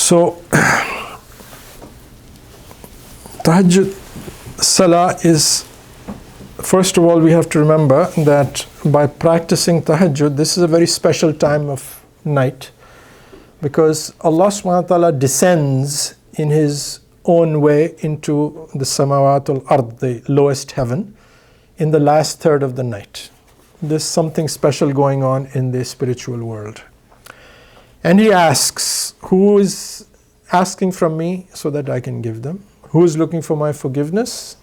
So, Tahajjud Salah is, first of all, we have to remember that by practicing Tahajjud, this is a very special time of night, because Allah subhanahu wa ta'ala descends in His own way into the Samawatul Ard, the lowest heaven, in the last third of the night. There's something special going on in the spiritual world. And He asks, who is asking from me so that I can give them? Who is looking for my forgiveness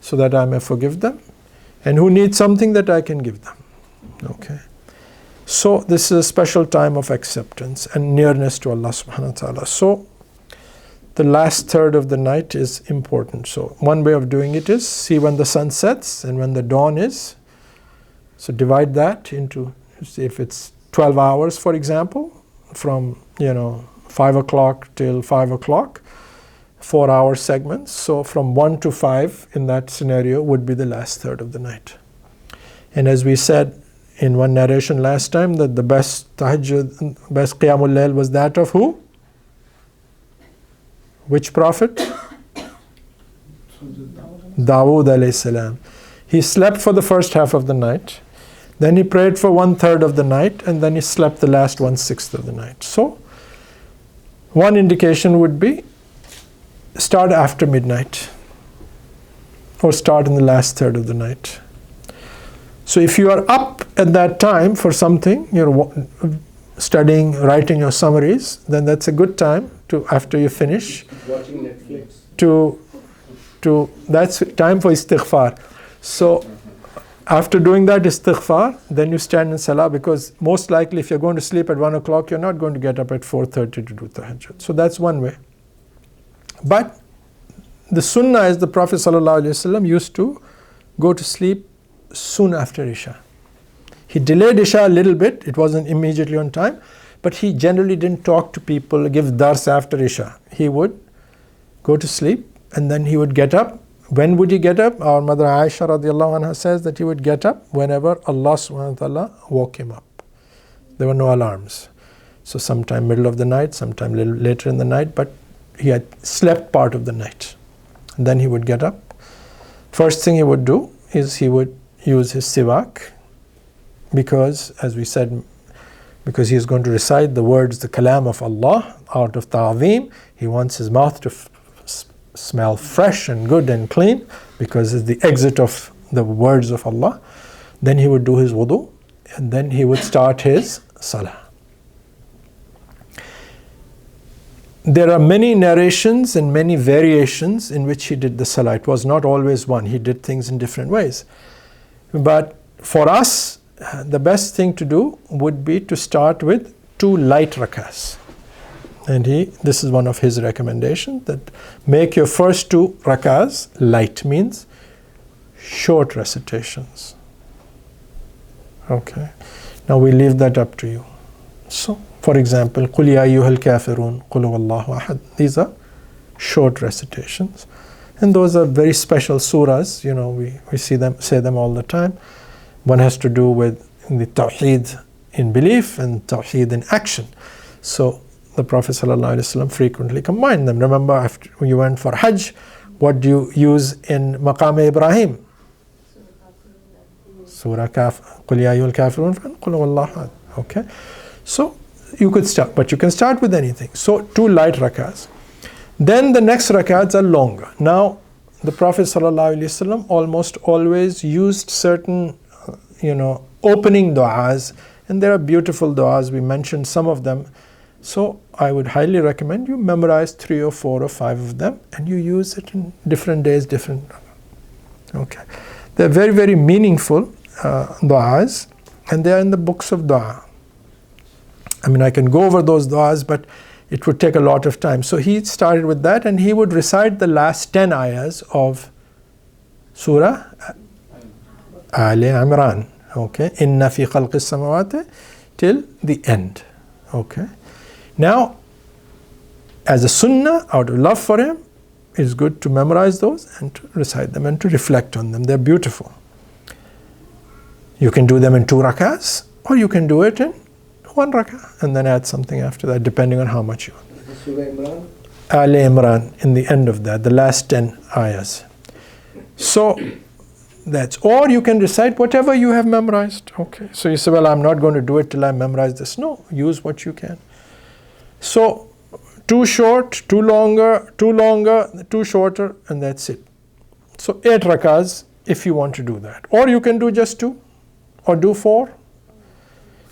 so that I may forgive them? And who needs something that I can give them? Okay. So this is a special time of acceptance and nearness to Allah subhanahu wa ta'ala. So the last third of the night is important. So one way of doing it is see when the sun sets and when the dawn is. So divide that into, if it's 12 hours, for example, from 5 o'clock till 5 o'clock, 4-hour segments. So from 1 to 5 in that scenario would be the last third of the night. And as we said in one narration last time, that the best tahajjud, best qiyamul layl was that of who? Which prophet? Dawood alayhi salam. He slept for the first half of the night, then he prayed for 1/3 of the night, and then he slept the last 1/6 of the night. So one indication would be start after midnight or start in the last third of the night. So if you are up at that time for something, you're studying, writing your summaries, then that's a good time to, after you finish, watching Netflix, that's time for istighfar. So after doing that istighfar, then you stand in salah, because most likely if you're going to sleep at 1 o'clock, you're not going to get up at 4:30 to do tahajjud. So that's one way. But the sunnah is the Prophet ﷺ used to go to sleep soon after Isha. He delayed Isha a little bit, it wasn't immediately on time, but he generally didn't talk to people, give dars after Isha. He would go to sleep and then he would get up. When would he get up? Our mother Aisha radiallahu anha says that he would get up whenever Allah subhanahu wa ta'ala woke him up. There were no alarms. So sometime middle of the night, sometime little later in the night, but he had slept part of the night. And then he would get up. First thing he would do is he would use his siwak, because as we said, because he is going to recite the words, the kalam of Allah out of ta'zeem, he wants his mouth to smell fresh and good and clean, because it's the exit of the words of Allah. Then he would do his wudu, and then he would start his salah. There are many narrations and many variations in which he did the salah. It was not always one. He did things in different ways. But for us, the best thing to do would be to start with 2 light rakahs. And this is one of his recommendations, that make your first 2 rakahs light, means short recitations. Okay. Now we leave that up to you. So, for example, قُلْ يَا أَيُّهَا الْكَافِرُونَ قُلْ هُوَ اللَّهُ أَحَدٌ. These are short recitations. And those are very special surahs, we say them all the time. One has to do with the tawheed in belief and tawheed in action. So the Prophet ﷺ frequently combined them. Remember, after you went for Hajj, what do you use in Maqam Ibrahim? Surah Kaf, قُلْ يَا أَيُّهَا الْكَافِرُونَ قُلْ هُوَ اللَّهُ أَحَدٌ. Okay, so you could start, but you can start with anything. So 2 light rakahs. Then the next rakahs are longer. Now the Prophet ﷺ almost always used certain opening du'as, and there are beautiful du'as. We mentioned some of them. So I would highly recommend you memorize 3 or 4 or 5 of them, and you use it in different days, different. Okay, they're very, very meaningful du'as, and they are in the books of du'a. I mean, I can go over those du'as, but it would take a lot of time. So he started with that, and he would recite the last 10 ayahs of Surah Ali Imran. Okay, Inna fi khalqis samawati, till the end. Okay. Now, as a sunnah, out of love for him, it's good to memorize those and to recite them and to reflect on them. They're beautiful. You can do them in 2 rakahs, or you can do it in 1 rakah and then add something after that, depending on how much you want. Is the Surah Imran? Ali Imran, in the end of that, the last 10 ayahs. So that's, or you can recite whatever you have memorized. Okay, so you say, well, I'm not going to do it till I memorize this. No, use what you can. So too short, too longer, too shorter, and that's it. So 8 rakahs if you want to do that. Or you can do just 2, or do 4.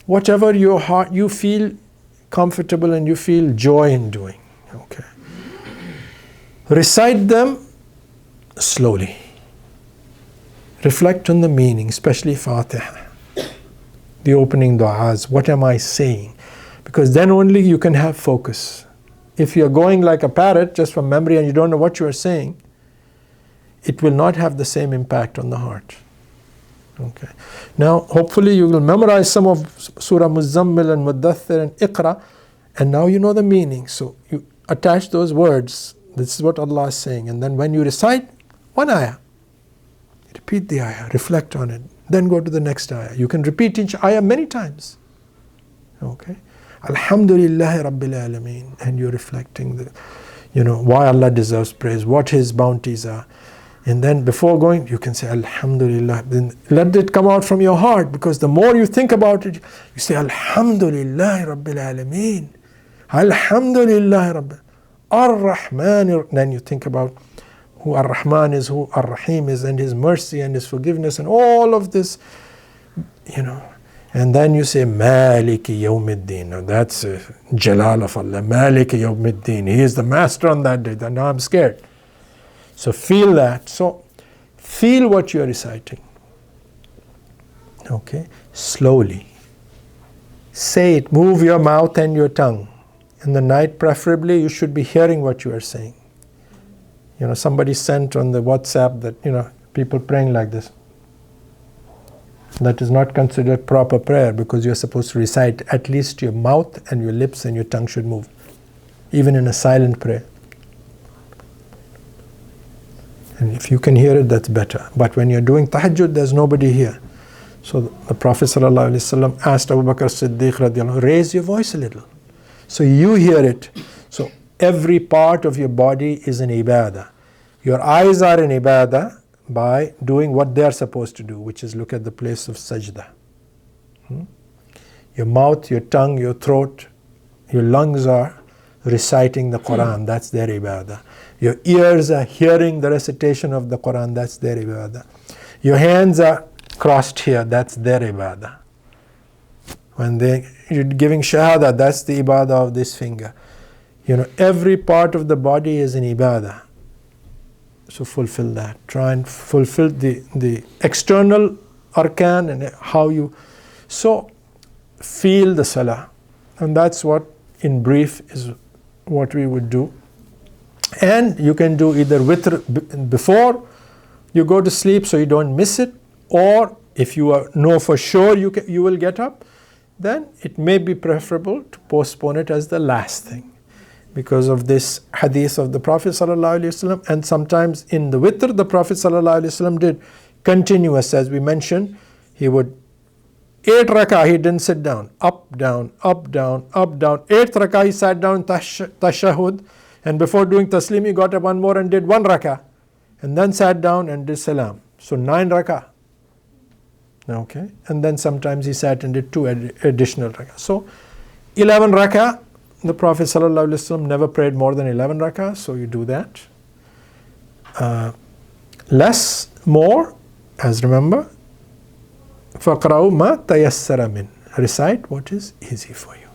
Whatever your heart, you feel comfortable and you feel joy in doing. Okay. Recite them slowly. Reflect on the meaning, especially Fatiha, the opening du'as. What am I saying? Because then only you can have focus. If you're going like a parrot just from memory and you don't know what you are saying, it will not have the same impact on the heart. Okay. Now, hopefully you will memorize some of Surah Muzammil and Muddathir and Iqra, and now you know the meaning. So you attach those words. This is what Allah is saying. And then when you recite one ayah, repeat the ayah, reflect on it, then go to the next ayah. You can repeat each ayah many times. Okay. Alhamdulillahi Rabbil Alameen. And you're reflecting why Allah deserves praise, what His bounties are. And then before going, you can say Alhamdulillah. Then let it come out from your heart, because the more you think about it, you say Alhamdulillah Rabbil Alameen. Alhamdulillah Rabbil Ar-Rahman. Then you think about who Ar-Rahman is, who Ar-Rahim is, and His mercy and His forgiveness and all of this, And then you say Maliki Yawmiddin. Now that's Jalal of Allah. Maliki Yawmiddin. He is the master on that day. Now I'm scared. So feel that. So feel what you are reciting. Okay? Slowly. Say it. Move your mouth and your tongue. In the night, preferably, you should be hearing what you are saying. Somebody sent on the WhatsApp that, people praying like this. That is not considered proper prayer, because you're supposed to recite at least your mouth and your lips and your tongue should move, even in a silent prayer. And if you can hear it, that's better. But when you're doing tahajjud, there's nobody here. So the Prophet ﷺ asked Abu Bakr Siddiq radiallahu anhu, raise your voice a little, so you hear it. So every part of your body is an ibadah. Your eyes are in ibadah by doing what they are supposed to do, which is look at the place of sajda. Your mouth, your tongue, your throat, your lungs are reciting the Quran. That's their ibadah. Your ears are hearing the recitation of the Quran. That's their ibadah. Your hands are crossed here. That's their ibadah. When you're giving shahada, that's the ibadah of this finger. Every part of the body is an ibadah. So fulfill that. Try and fulfill the external arkan and how you... So feel the salah. And that's what, in brief, is what we would do. And you can do either witr before you go to sleep so you don't miss it, or if you know for sure you will get up, then it may be preferable to postpone it as the last thing, because of this hadith of the Prophet ﷺ. And sometimes in the witr, the Prophet ﷺ did continuous, as we mentioned. He would 8 rakah, he didn't sit down. Up, down, up, down, up, down. 8th rakah, he sat down, tashahud. And before doing taslim, he got up one more and did 1 rakah. And then sat down and did salam. So 9 rakah. Okay. And then sometimes he sat and did 2 additional rakah. So 11 rakah. The Prophet ﷺ never prayed more than 11 rakah. So you do that. Less, more, as remember, فَقْرَأُوا مَا تَيَسَّرَ مِنْ. Recite what is easy for you.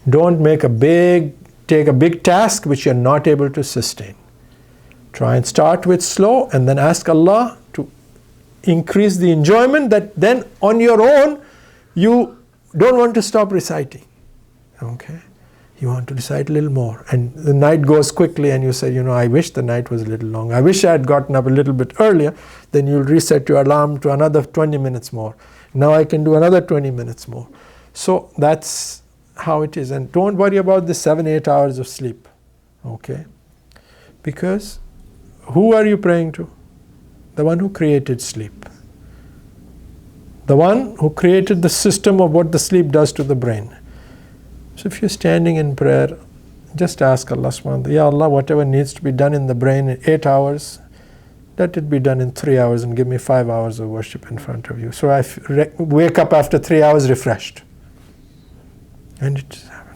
Don't take a big task which you're not able to sustain. Try and start with slow and then ask Allah to increase the enjoyment, that then on your own you don't want to stop reciting. Okay? You want to recite a little more. And the night goes quickly and you say, I wish the night was a little long. I wish I had gotten up a little bit earlier. Then you'll reset your alarm to another 20 minutes more. Now I can do another 20 minutes more. So that's how it is. And don't worry about the 7-8 hours of sleep. Okay? Because who are you praying to? The one who created sleep. The one who created the system of what the sleep does to the brain. So if you're standing in prayer just ask Allah subhanahu wa ta'ala, Ya Allah, whatever needs to be done in the brain in 8 hours, let it be done in 3 hours and give me 5 hours of worship in front of you. So I wake up after 3 hours refreshed. And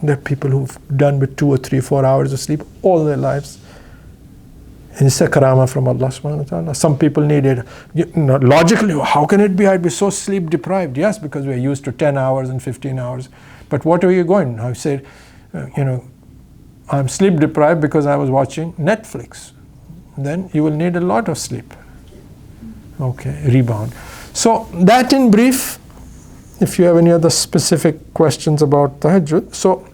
there are people who've done with 2 or 3, 4 hours of sleep all their lives. And it's a karama from Allah subhanahu wa ta'ala. Some people need it. Logically, how can it be I'd be so sleep deprived? Yes, because we're used to 10 hours and 15 hours. But what are you going? I said, I'm sleep deprived because I was watching Netflix. Then you will need a lot of sleep. Okay, rebound. So that in brief, if you have any other specific questions about tahajjud. So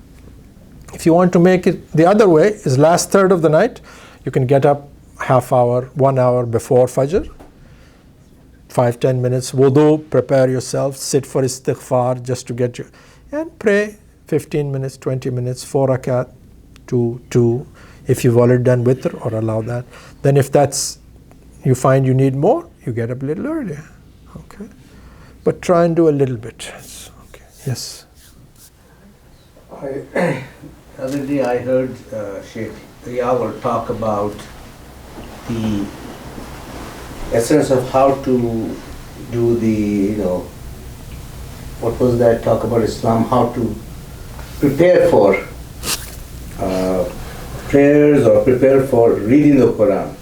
if you want to make it the other way, is last third of the night, you can get up half hour, 1 hour before Fajr, 5-10 minutes, wudu, prepare yourself, sit for istighfar just to get you, and pray 15 minutes, 20 minutes, 4 rakat, 2, if you've already done witr, or allow that. Then if you find you need more, you get up a little earlier. Okay, but try and do a little bit. Okay. Yes. The other day I heard Sheikh Yawar talk about the essence of how to do the, what was that talk about Islam, how to prepare for prayers or prepare for reading the Quran.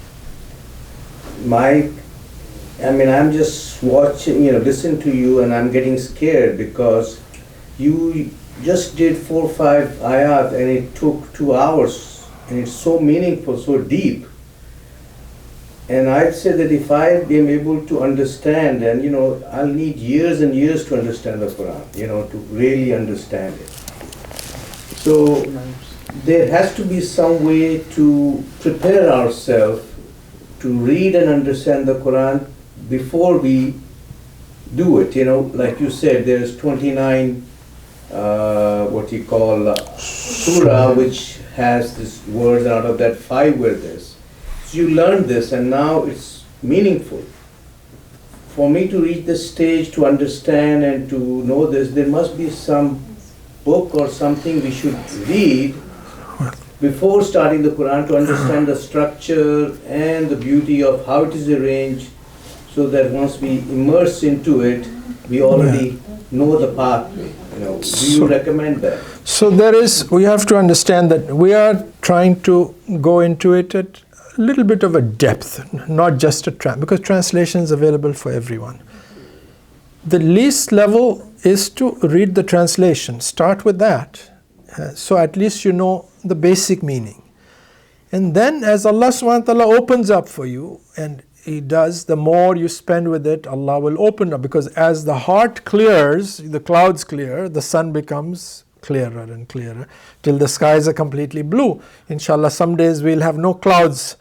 I'm just watching, listen to you, and I'm getting scared because you just did 4 or 5 ayat and it took 2 hours, and it's so meaningful, so deep. And I'd say that if I am able to understand, and I'll need years and years to understand the Quran, to really understand it. So there has to be some way to prepare ourselves to read and understand the Quran before we do it. Like you said, there's 29 surah, which has this words, and out of that 5 were this. So you learn this, and now it's meaningful. For me to reach this stage, to understand and to know this, there must be some book or something we should read before starting the Quran to understand the structure and the beauty of how it is arranged, so that once we immerse into it, we already know the pathway. Do you recommend that? So we have to understand that we are trying to go into it at a little bit of a depth, not just because translation is available for everyone. The least level is to read the translation. Start with that. So at least you know the basic meaning. And then as Allah subhanahu wa ta'ala opens up for you, and He does, the more you spend with it, Allah will open up. Because as the heart clears, the clouds clear, the sun becomes clearer and clearer, till the skies are completely blue. Inshallah, some days we'll have no clouds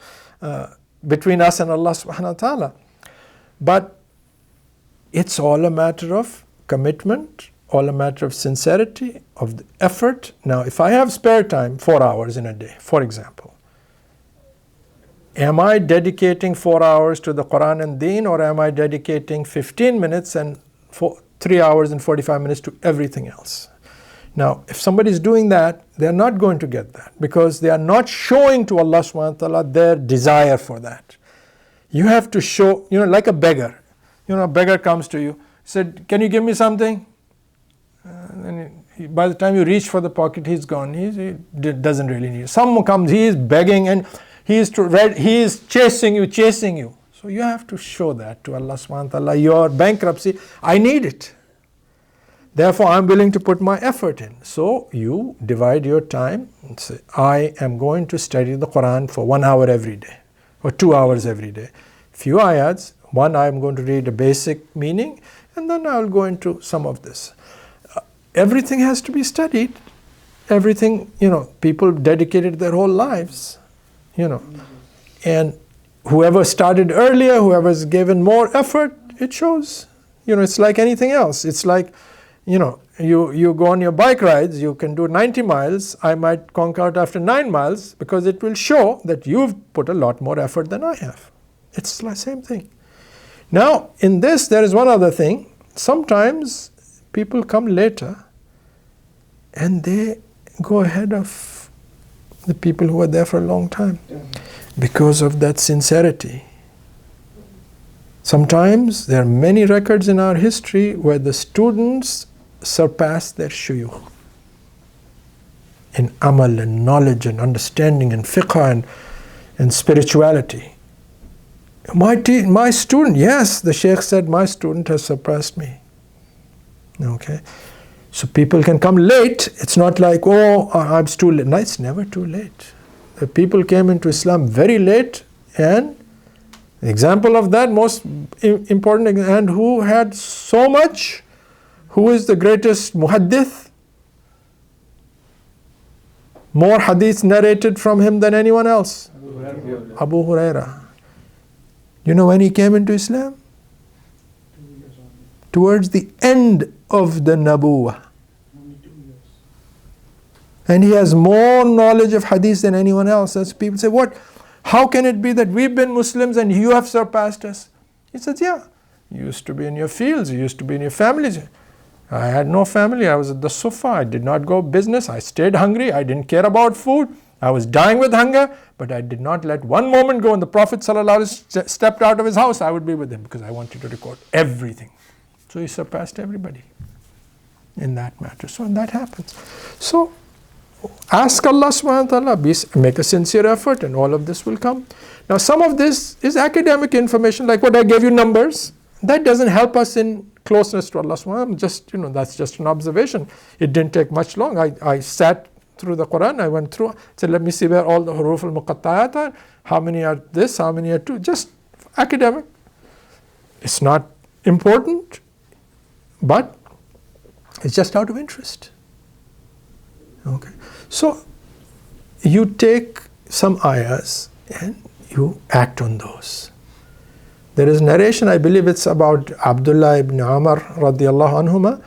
between us and Allah subhanahu wa ta'ala. But it's all a matter of commitment, all a matter of sincerity, of the effort. Now, if I have spare time, 4 hours in a day, for example, am I dedicating 4 hours to the Quran and Deen, or am I dedicating 15 minutes and 3 hours and 45 minutes to everything else? Now, if somebody is doing that, they are not going to get that, because they are not showing to Allah subhanahu wa ta'ala their desire for that. You have to show, like a beggar. A beggar comes to you, said, can you give me something? And by the time you reach for the pocket, he's gone. He doesn't really need it. Someone comes, he is begging, and he is chasing you. So you have to show that to Allah subhanahu wa ta'ala, your bankruptcy, I need it. Therefore, I'm willing to put my effort in. So you divide your time and say, I am going to study the Quran for 1 hour every day, or 2 hours every day. Few ayats, one I'm going to read a basic meaning, and then I'll go into some of this. Everything has to be studied. Everything, people dedicated their whole lives, And whoever started earlier, whoever's given more effort, it shows. It's like anything else. It's like, you go on your bike rides, you can do 90 miles. I might conk out after 9 miles, because it will show that you've put a lot more effort than I have. It's the same thing. Now, in this, there is one other thing. Sometimes people come later and they go ahead of the people who were there for a long time, because of that sincerity. Sometimes there are many records in our history where the students surpass their shuyukh in amal and knowledge and understanding and fiqh and spirituality. My student, yes, the Shaykh said, my student has surpassed me. Okay, so people can come late. It's not like, oh, I'm too late. No, it's never too late. The people came into Islam very late, and the example of that, most important, and who had so much, who is the greatest muhaddith? More hadiths narrated from him than anyone else. Abu Huraira. You know when he came into Islam? Towards the end of the Nabuwah. And he has more knowledge of hadith than anyone else. As people say, what? How can it be that we've been Muslims and you have surpassed us? He says, yeah, you used to be in your fields, you used to be in your families. I had no family, I was at the Sufa, I did not go business, I stayed hungry, I didn't care about food, I was dying with hunger, but I did not let one moment go. When the Prophet ﷺ stepped out of his house, I would be with him because I wanted to record everything. So he surpassed everybody in that matter. So that happens. So ask Allah subhanahu wa ta'ala, make a sincere effort, and all of this will come. Now some of this is academic information, like what I gave you numbers. That doesn't help us in closeness to Allah subhanahu wa ta'ala. That's just an observation. It didn't take much long. I sat through the Quran, I went through, said let me see where all the huruf al-muqatta'at are, how many are this, how many are two, just academic. It's not important, but it's just out of interest. Okay. So you take some ayahs and you act on those. There is narration, I believe it's about Abdullah ibn Umar radiallahu anhuma,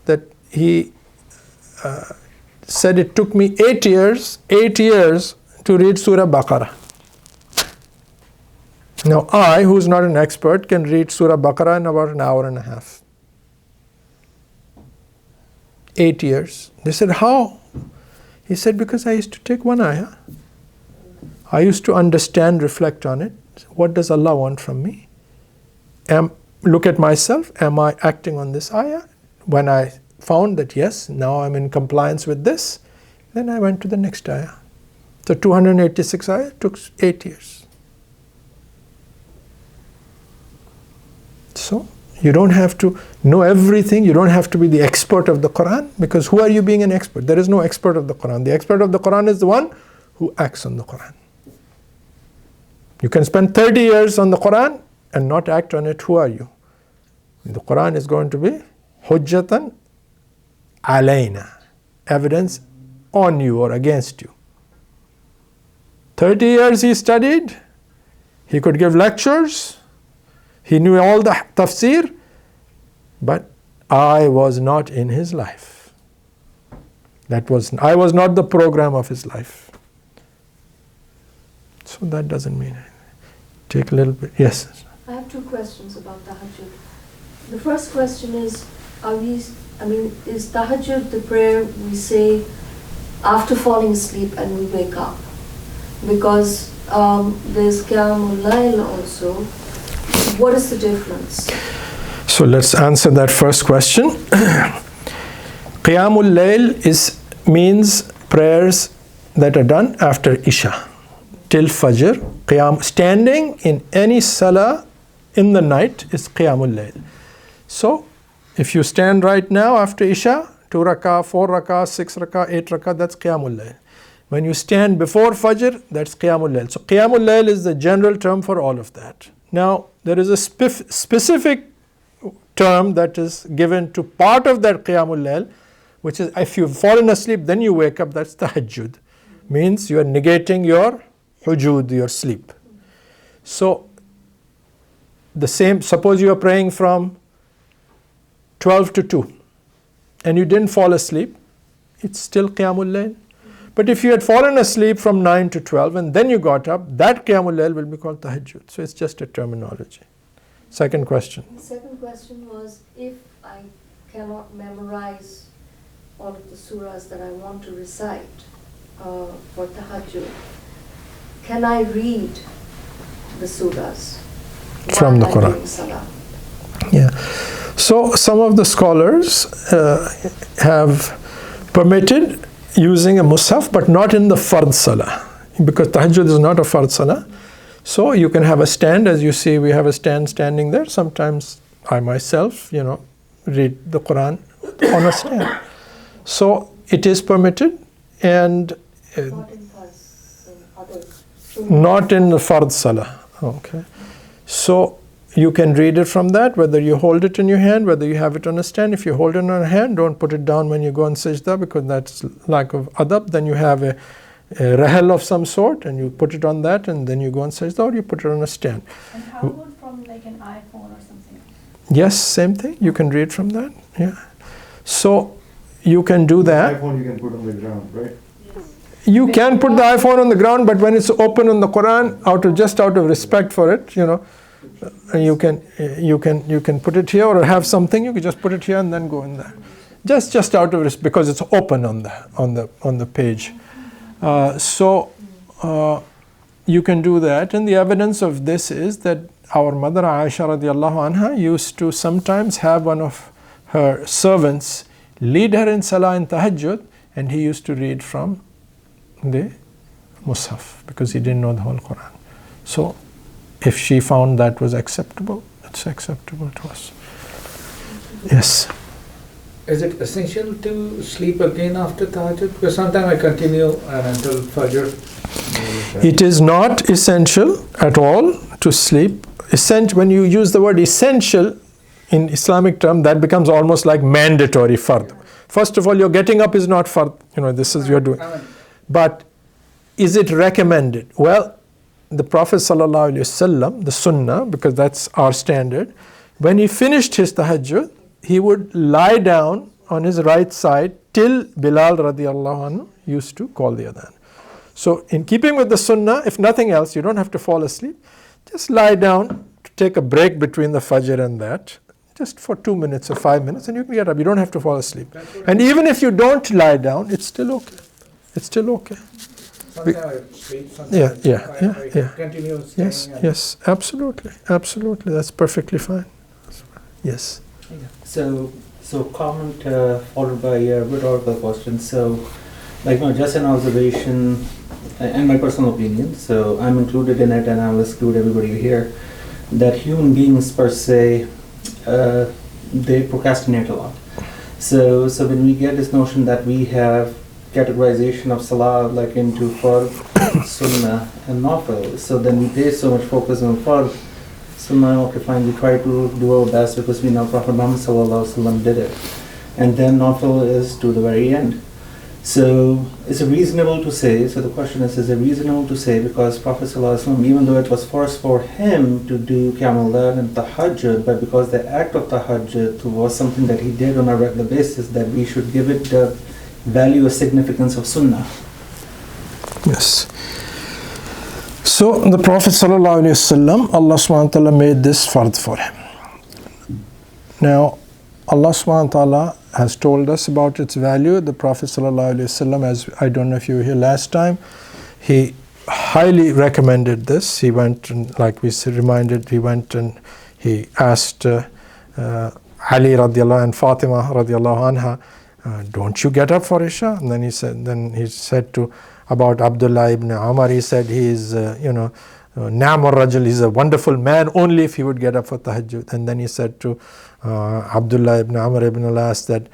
that he said it took me 8 years to read Surah Baqarah. Now I, who's not an expert, can read Surah Baqarah in about an hour and a half. 8 years. They said, how? He said, because I used to take one ayah. I used to understand, reflect on it. What does Allah want from me? Look at myself. Am I acting on this ayah? When I found that yes, now I'm in compliance with this, then I went to the next ayah. So 286 ayah took 8 years. So you don't have to know everything. You don't have to be the expert of the Quran, because who are you being an expert? There is no expert of the Quran. The expert of the Quran is the one who acts on the Quran. You can spend 30 years on the Quran and not act on it. Who are you? The Quran is going to be hujjatan alayna, evidence on you or against you. 30 years he studied, he could give lectures, he knew all the tafsir, but I was not in his life. I was not the program of his life. So that doesn't mean anything. Take a little bit. Yes? I have 2 questions about tahajjud. The first question is, is tahajjud the prayer we say after falling asleep and we wake up? Because there's Qiyamul Layl also. What is the difference? So let's answer that first question. Qiyamul Layl means prayers that are done after Isha till Fajr. Standing in any salah in the night is Qiyamul Layl. So if you stand right now after Isha, 2 rakah, 4 rakah, 6 rakah, 8 rakah, that's Qiyamul Layl. When you stand before Fajr, that's Qiyamul Layl. So Qiyamul Layl is the general term for all of that. Now there is a specific term that is given to part of that Qiyamul Layl, which is if you've fallen asleep, then you wake up, that's tahajjud. Means you are negating your hujud, your sleep. So the same, suppose you are praying from 12 to 2 and you didn't fall asleep, it's still Qiyamul Layl. But if you had fallen asleep from 9 to 12 and then you got up, that Qiyamul Layl will be called tahajjud. So it's just a terminology. Second question. The second question was, if I cannot memorize all of the surahs that I want to recite, for tahajjud, can I read the surahs From the while I'm Quran. doing salah? Yeah. So some of the scholars have permitted using a mushaf, but not in the fard salah, because tahajjud is not a fard salah. So you can have a stand, as you see, we have a stand standing there. Sometimes I myself, read the Quran on a stand. So it is permitted, and Not in farz, in other not in the fard salah. Okay. So you can read it from that, whether you hold it in your hand, whether you have it on a stand. If you hold it on a hand, don't put it down when you go on sajda, because that's lack of adab. Then you have a rahel of some sort, and you put it on that, and then you go on sajda, or you put it on a stand. And how about from like an iPhone or something? Yes, same thing. You can read from that. Yeah. So you can do that. iPhone you can put on the ground, right? You can put the iPhone on the ground, but when it's open on the Quran, out of respect for it, you can put it here, or have something. You can just put it here and then go in there, just out of respect, because it's open on the page. So you can do that, and the evidence of this is that our mother Aisha radiallahu anha used to sometimes have one of her servants lead her in salah and tahajjud, and he used to read from the mushaf, because he didn't know the whole Quran. So if she found that was acceptable, it's acceptable to us. Yes. Is it essential to sleep again after tahajjud? Because sometimes I continue until fajr. It is not essential at all to sleep. When you use the word essential in Islamic term, that becomes almost like mandatory fard. First of all, your getting up is not fard. This is you're doing. But is it recommended? Well, the Prophet ﷺ, the sunnah, because that's our standard, when he finished his tahajjud, he would lie down on his right side till Bilal radiallahu anhu used to call the adhan. So in keeping with the sunnah, if nothing else, you don't have to fall asleep. Just lie down to take a break between the fajr and that, just for 2 minutes or 5 minutes, and you can get up. You don't have to fall asleep. And even if you don't lie down, it's still okay. It's still okay. Sometimes I sleep, sometimes Yeah. I continue staying. Yes, absolutely. That's perfectly fine. Yes. So comment followed by a rhetorical question. So, just an observation and my personal opinion. So I'm included in it, and I will exclude everybody here. That human beings per se, they procrastinate a lot. So when we get this notion that we have categorization of salah into fard, sunnah, and nafil, so then we place so much focus on fard. Sunnah, okay, fine, we try to do our best because we know Prophet Muhammad sallallahu alaihi wasallam did it, and then nafil is to the very end. So is it reasonable to say? So the question is it reasonable to say, because Prophet sallallahu alaihi wasallam, even though it was forced for him to do QnA and tahajjud, but because the act of tahajjud was something that he did on a regular basis, that we should give it the value or significance of sunnah? Yes. So the Prophet ﷺ, Allah subhanahu wa ta'ala made this fard for him. Now, Allah subhanahu wa ta'ala has told us about its value. The Prophet ﷺ, as I don't know if you were here last time, he highly recommended this. He went and, like we reminded, he went and he asked Ali radiallahu and Fatima radiallahu anha, don't you get up for Isha? And then he said to about Abdullah ibn Umar, he said he is, Na'am ar-Rajul, he's a wonderful man only if he would get up for tahajjud. And then he said to Abdullah ibn Amr ibn al-As that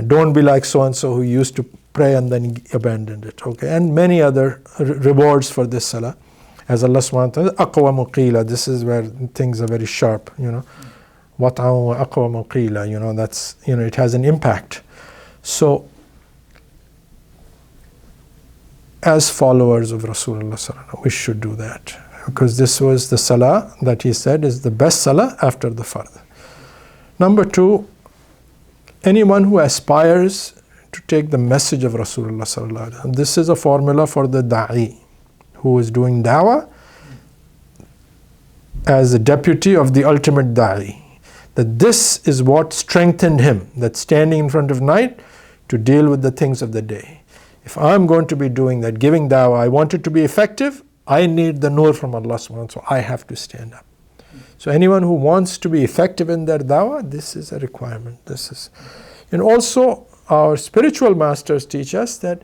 don't be like so-and-so who used to pray and then abandoned it. Okay, and many other rewards for this salah. As Allah subhanahu wa ta'ala, aqwa muqila, this is where things are very sharp, Wat'an wa aqwa muqila, that's, it has an impact. So, as followers of Rasulullah, we should do that, because this was the salah that he said is the best salah after the fard. Number two, anyone who aspires to take the message of Rasulullah, this is a formula for the da'i who is doing da'wah as the deputy of the ultimate da'i, that this is what strengthened him, that standing in front of night to deal with the things of the day. if I'm going to be doing that, giving dawah, I want it to be effective, I need the nur from Allah subhanahu wa ta'ala, so I have to stand up. So anyone who wants to be effective in their dawah, this is a requirement. And also our spiritual masters teach us that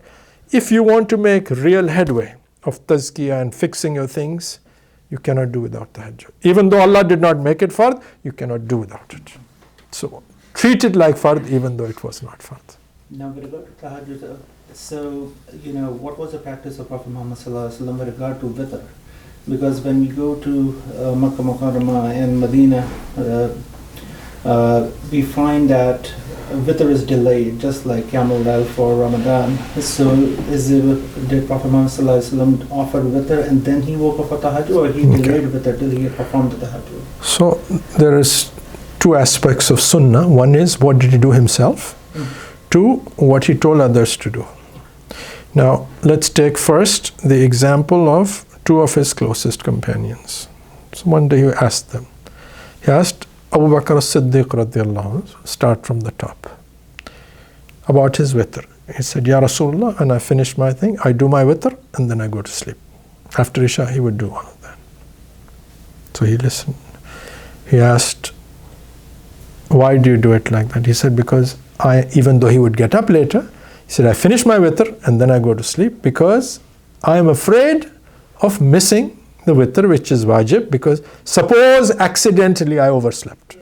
if you want to make real headway of tazkiyah and fixing your things, you cannot do without tahajjud. Even though Allah did not make it fard, you cannot do without it. So treat it like fard even though it was not fard. Now with regard to tahajjud, so what was the practice of Prophet Muhammad sallallahu alaihi wasallam with regard to witr? Because when we go to Makkah Mukarramah and Medina, we find that witr is delayed, just like Qiyamul Layl for Ramadan. So did Prophet Muhammad sallallahu alaihi wasallam offer witr and then he woke up for tahajjud, or he delayed witr till he had performed the tahajjud? So there is two aspects of sunnah. One is what did he do himself? Two, what he told others to do. Now let's take first the example of two of his closest companions. So one day he asked them. He asked Abu Bakr as-Siddiq radiallahu anhu, start from the top, about his witr. He said, Ya Rasulullah, and I finish my thing, I do my witr and then I go to sleep. After Isha he would do all of that. So he listened. He asked, why do you do it like that? He said, because even though he would get up later, he said, I finish my witr and then I go to sleep because I am afraid of missing the witr, which is wajib, because suppose accidentally I overslept.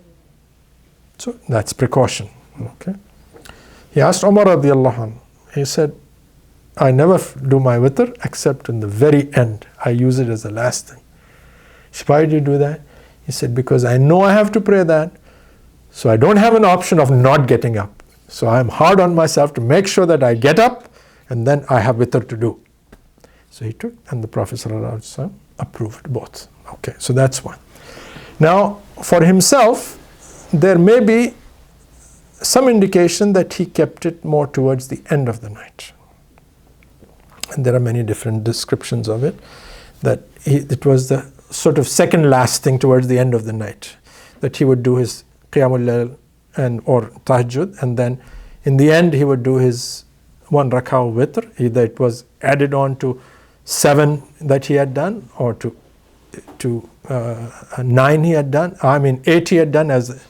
So that's precaution. Okay. He asked Umar radiallahu anhu. He said, I never do my witr except in the very end. I use it as the last thing. Why do you do that? He said, because I know I have to pray that, so I don't have an option of not getting up. So I am hard on myself to make sure that I get up and then I have witr to do. So he took, and the Prophet ﷺ approved both. Okay, so that's one. Now, for himself, there may be some indication that he kept it more towards the end of the night. And there are many different descriptions of it, that it was the sort of second last thing towards the end of the night, that he would do his Qiyamul Layl or Tahajjud, and then in the end he would do his one rak'ah witr. Either it was added on to 7 that he had done, or to 9 he had done. 8 he had done, as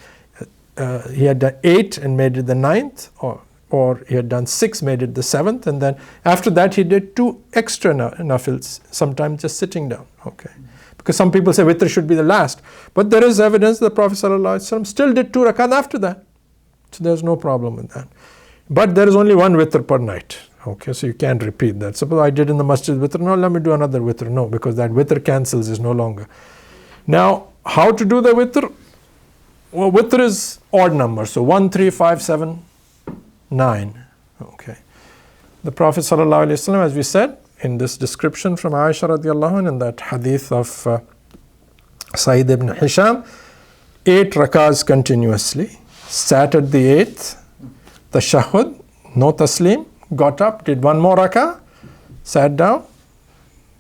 he had done 8 and made it the 9th, or he had done 6, made it the 7th, and then after that he did 2 extra nafils, sometimes just sitting down. Okay, because some people say witr should be the last, but there is evidence the Prophet ﷺ still did 2 rakat after that, so there's no problem with that. But there is only one witr per night. Okay, so you can't repeat that. Suppose I did in the masjid witr, no, let me do another witr. No, because that witr cancels, is no longer. Now, how to do the witr? Well, witr is odd number, so 1, 3, 5, 7, 9. Okay. The Prophet ﷺ, as we said, in this description from Aisha radiallahu anha, in that hadith of Sa'id ibn Hisham, 8 rakahs continuously, sat at the 8th, tashahhud, no taslim, got up, did 1 more rakah, sat down,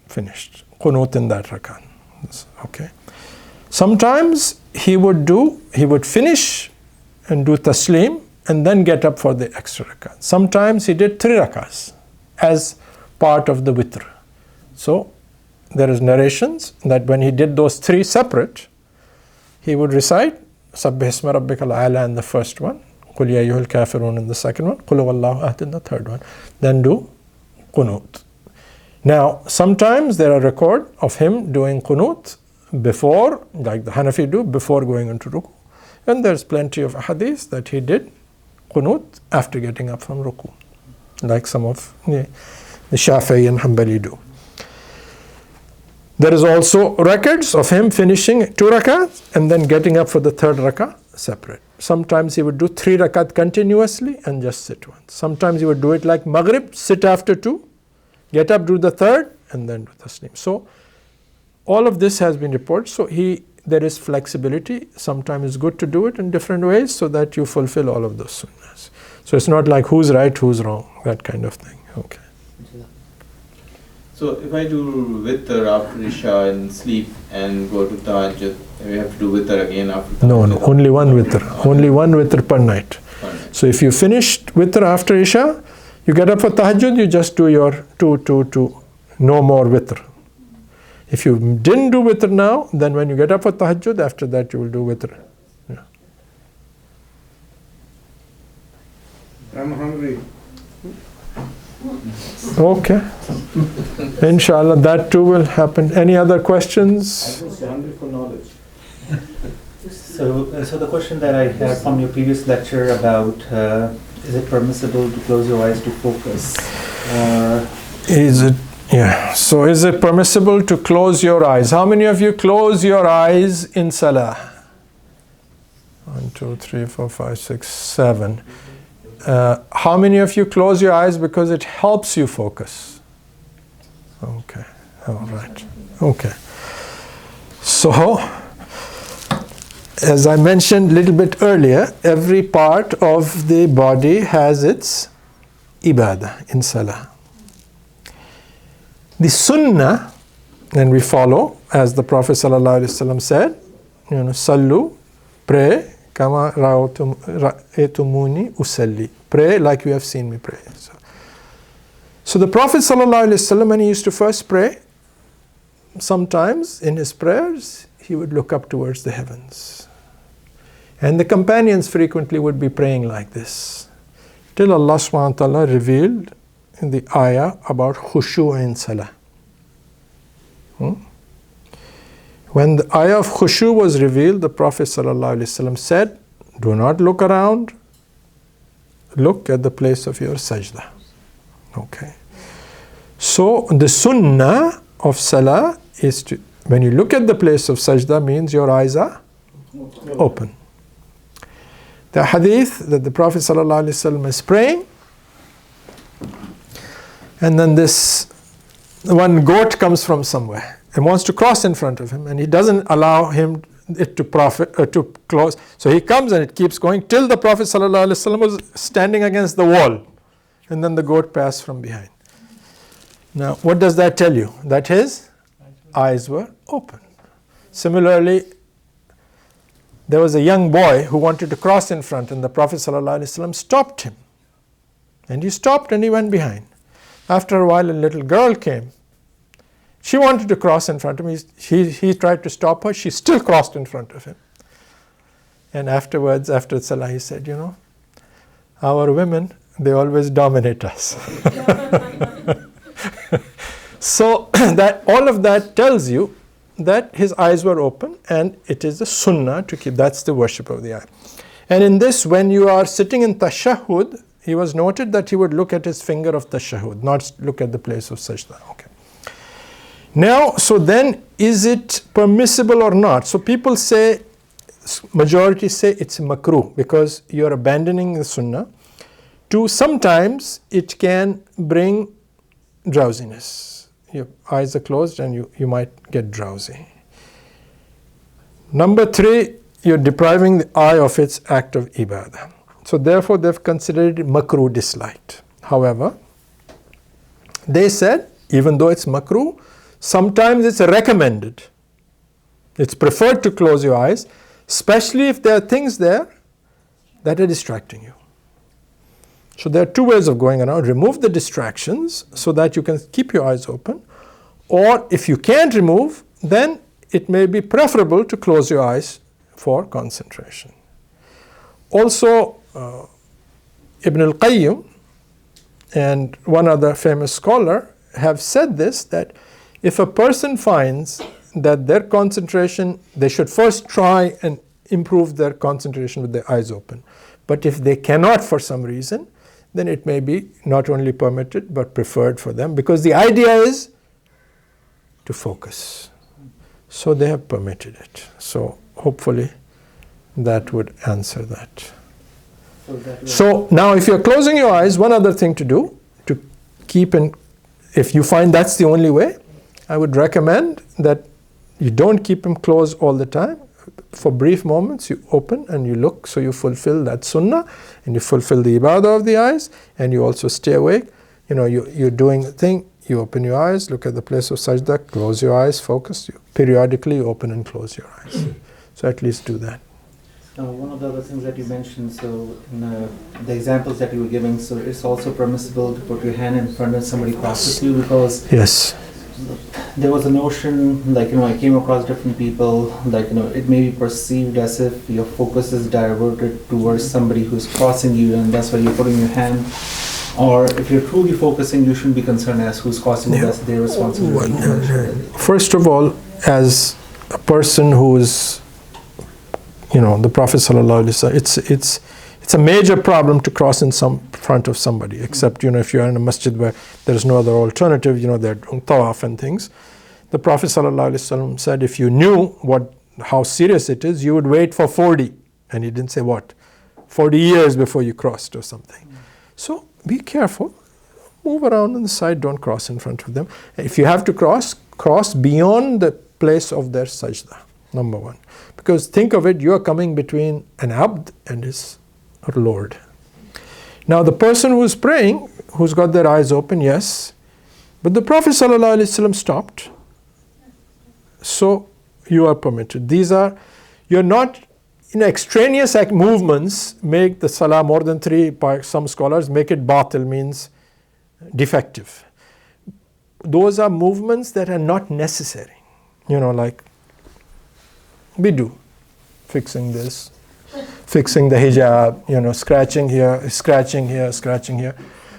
finished. Qunut in that rakah. Okay. Sometimes he would finish and do taslim and then get up for the extra rakah. Sometimes he did 3 rakahs as part of the witr. So there is narrations that when he did those 3 separate, he would recite Sabbih isma rabbikal a'la in the first one, Qul ya ayyuhal kafirun in the second one, Qul huwallahu ahad in the third one, then do qunut. Now, sometimes there are record of him doing qunut before, like the Hanafi do, before going into ruku. And there's plenty of hadith that he did qunut after getting up from ruku, like some of the Shafi'i and Hanbali do. There is also records of him finishing 2 rakat and then getting up for the 3rd rakah separate. Sometimes he would do 3 rakat continuously and just sit once. Sometimes he would do it like Maghrib, sit after 2, get up, do the 3rd, and then do taslim. So all of this has been reported. So there is flexibility. Sometimes it's good to do it in different ways so that you fulfill all of those sunnahs. So it's not like who's right, who's wrong, that kind of thing. Okay. So if I do witr after Isha and sleep and go to Tahajjud, we have to do witr again after Tahajjud? No, only one witr. Only one witr per night. So if you finished witr after Isha, You get up for tahajjud, you just do your two, no more witr. If you didn't do witr now, then when you get up for tahajjud, after that you will do witr. Yeah. I'm hungry. Okay. Inshallah, that too will happen. Any other questions? I'm just hungry for knowledge. So the question that I had from your previous lecture about is it permissible to close your eyes to focus? Is it? Yeah. So is it permissible to close your eyes? How many of you close your eyes in salah? 1, 2, 3, 4, 5, 6, 7. How many of you close your eyes because it helps you focus? Okay. All right. Okay. So, as I mentioned a little bit earlier, every part of the body has its ibadah in salah. The sunnah, and we follow, as the Prophet ﷺ said, sallu, pray, kama ra'aytumuni usalli. Pray like you have seen me pray. So the Prophet ﷺ, when he used to first pray, sometimes in his prayers, he would look up towards the heavens. And the companions frequently would be praying like this, till Allah subhanahu wa ta'ala revealed in the ayah about khushu' in salah. When the ayah of khushu' was revealed, the Prophet ﷺ said, do not look around, look at the place of your sajda. Okay. So the sunnah of salah is to, when you look at the place of sajda, means your eyes are open. The hadith that the Prophet ﷺ is praying, and then this one goat comes from somewhere and wants to cross in front of him, and he doesn't allow him it to close. So he comes and it keeps going till the Prophet ﷺ was standing against the wall, and then the goat passed from behind. Now, what does that tell you? That his eyes were open. Similarly, there was a young boy who wanted to cross in front, and the Prophet ﷺ stopped him. And he stopped and he went behind. After a while, a little girl came. She wanted to cross in front of him. He tried to stop her. She still crossed in front of him. And afterwards, after Salah, he said, our women, they always dominate us. So that all of that tells you that his eyes were open, and it is a sunnah to keep. That's the worship of the eye. And in this, when you are sitting in tashahhud, he was noted that he would look at his finger of tashahhud, not look at the place of sajda. Okay. Now, so then, is it permissible or not? So people say, majority say it's makruh because you're abandoning the sunnah. Sometimes it can bring drowsiness. Your eyes are closed and you might get drowsy. Number 3, you're depriving the eye of its act of ibadah. So therefore they've considered it makruh, disliked. However, they said, even though it's makruh, sometimes it's recommended. It's preferred to close your eyes, especially if there are things there that are distracting you. So there are 2 ways of going around. Remove the distractions so that you can keep your eyes open. Or if you can't remove, then it may be preferable to close your eyes for concentration. Also, Ibn al-Qayyim and one other famous scholar have said this, that if a person finds that their concentration, they should first try and improve their concentration with their eyes open. But if they cannot for some reason, then it may be not only permitted but preferred for them, because the idea is to focus. So they have permitted it. So hopefully that would answer that. So now if you're closing your eyes, one other thing to do, to keep in, if you find that's the only way, I would recommend that you don't keep them closed all the time. For brief moments, you open and you look, so you fulfill that sunnah, and you fulfill the ibadah of the eyes, and you also stay awake. You're doing a thing, you open your eyes, look at the place of sajda, close your eyes, focus. Periodically, you open and close your eyes. So at least do that. One of the other things that you mentioned, so in the examples that you were giving, so it's also permissible to put your hand in front of somebody crosses you, because Yes. there was a notion, like, I came across different people, like, it may be perceived as if your focus is diverted towards somebody who's crossing you, and that's why you're putting your hand. Or if you're truly focusing, you shouldn't be concerned as who's crossing you, that's their responsibility. First of all, as a person who is, the Prophet ﷺ, it's a major problem to cross in front of somebody, except, if you're in a masjid where there is no other alternative, they're doing tawaf and things. The Prophet ﷺ said, if you knew how serious it is, you would wait for 40. And he didn't say what? 40 years before you crossed or something. So be careful. Move around on the side, don't cross in front of them. If you have to cross beyond the place of their sajda, number one. Because think of it, you are coming between an abd and his Lord. Now the person who is praying, who's got their eyes open, yes, but the Prophet ﷺ stopped. So you are permitted. You're not, extraneous movements make the salah more than 3, by some scholars make it batil, means defective. Those are movements that are not necessary. Like we do, fixing this, fixing the hijab, scratching here, scratching here.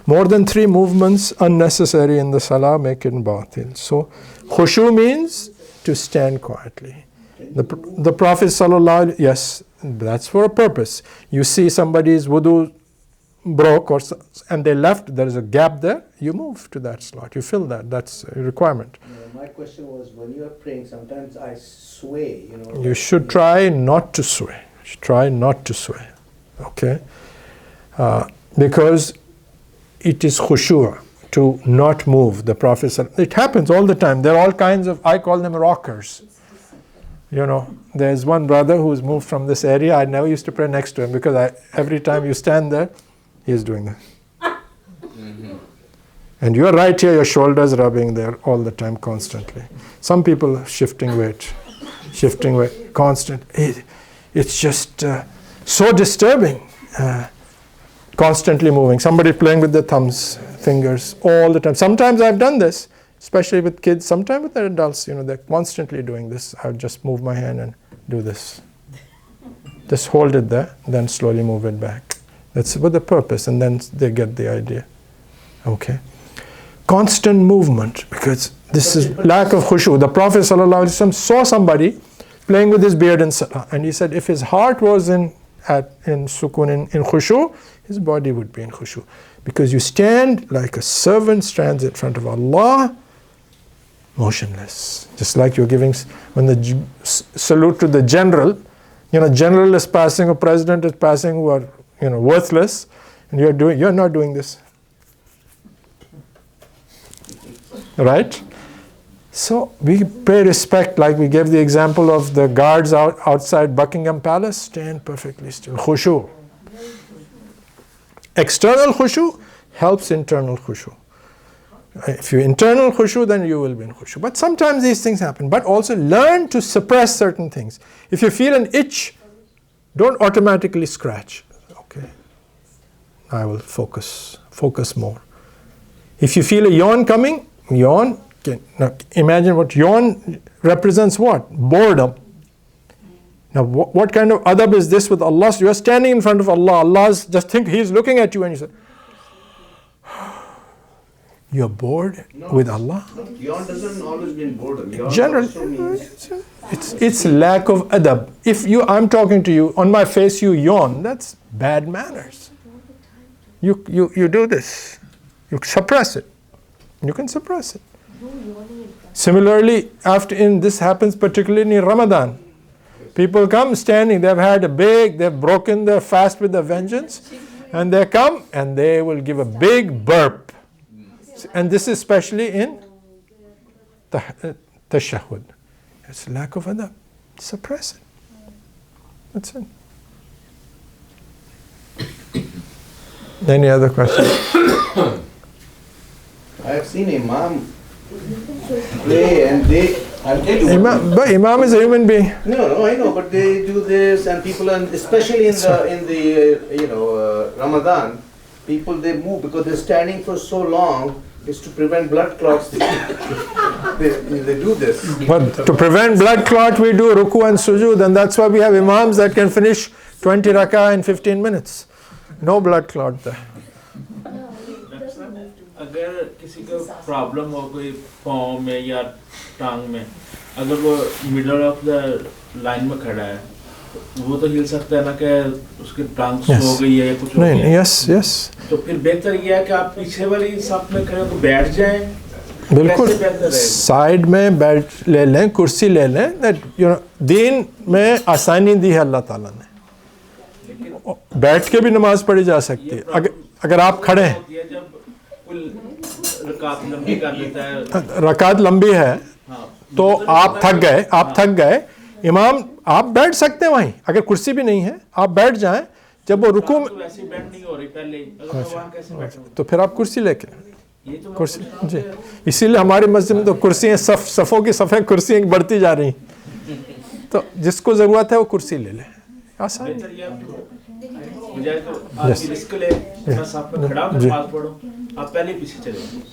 More than 3 movements unnecessary in the salah make it batil. So khushu means to stand quietly. The Prophet ﷺ, yes, that's for a purpose. You see somebody's wudu broke and they left, there is a gap there, you move to that slot, you fill that, that's a requirement. My question was, when you are praying, sometimes I sway, You should try not to sway. Okay? Because it is khushu' to not move. The Prophet said, it happens all the time. There are all kinds of, I call them rockers. There's one brother who's moved from this area. I never used to pray next to him because every time you stand there, he's doing that. And you're right here, your shoulders rubbing there all the time, constantly. Some people shifting weight, constant. It's just so disturbing, constantly moving. Somebody playing with their fingers all the time. Sometimes I've done this, especially with kids, sometimes with their adults, they're constantly doing this. I'll just move my hand and do this. Just hold it there, then slowly move it back. That's with the purpose, and then they get the idea. Okay. Constant movement, because this is lack of khushu. The Prophet ﷺ saw somebody playing with his beard in salah, and he said if his heart was in sukun, in khushu, his body would be in khushu. Because you stand like a servant stands in front of Allah, motionless. Just like you're giving, when the salute to the general, general is passing, or president is passing, who are, worthless, and you're not doing this. Right? So we pay respect, like we gave the example of the guards outside Buckingham Palace, stand perfectly still. Khushu. External khushu helps internal khushu. If you're internal khushu, then you will be in khushu. But sometimes these things happen. But also learn to suppress certain things. If you feel an itch, don't automatically scratch. Okay, I will focus more. If you feel a yawn coming, yawn. Now imagine what yawn represents. What? Boredom. Now what kind of adab is this with Allah? So you are standing in front of Allah. Just think He's looking at you, and you say, you're bored with Allah? Yawn doesn't always mean boredom. Yawn Generally, also means it's lack of adab. If I'm talking to you, on my face you yawn, that's bad manners. You do this. You suppress it. You can suppress it. Similarly, this happens particularly in Ramadan. People come standing, they've broken their fast with a vengeance, and they come and they will give a big burp. And this is especially in tashahhud. It's lack of adab. Suppress it. That's it. Any other questions? I have seen Imam pray and they I'll tell you. But Imam is a human being. No, I know, but they do this, and people, and especially in the Ramadan, people they move because they're standing for so long. Is to prevent blood clots. They do this. But to prevent blood clot, we do ruku and sujood, and that's why we have imams that can finish 20 rakah in 15 minutes. No blood clot there. अगर किसी को problem हो कोई पाँव में या टांग में, अगर वो मिडल ऑफ द लाइन में खड़ा है, वो तो हिल सकता है ना कि उसकी टांग सो गई है या कुछ हो गया। यस तो फिर बेहतर ये है कि आप पीछे वाली साथ में खड़े हो बैठ जाएं। बिल्कुल साइड में बैठ ले लें, कुर्सी ले लें। दीन में आसानी दी है अल्लाह ताला ने, बैठ के भी नमाज पढ़ी जा सकती है अगर आप खड़े हैं। रकात लंबी है तो आप थक गए, इमाम आप बैठ सकते हैं वहीं, अगर कुर्सी भी नहीं है आप बैठ जाएं। जब वो रुकू में तो फिर आप कुर्सी लेके कुर्सी जी, इसीलिए हमारी मस्जिद में तो कुर्सियाँ सफ़ों की सफ़ेद कुर्सियाँ बढ़ती जा रही, तो जिसको ज़रूरत है वो कुर्सी ले ले। आसान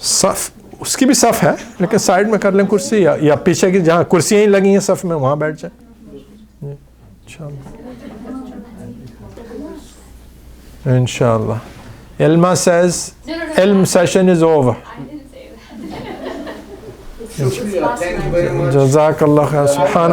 सफ़ उसकी भी सफ़ है, लेकिन साइड में कर लें कुर्सी, या पीछे की जहाँ कुर्सियाँ ही लगी हैं सफ़ में वहाँ बैठ जाए। Inshallah. Ilma says, Ilm session is over. Thank you very much. Jazakallah khair.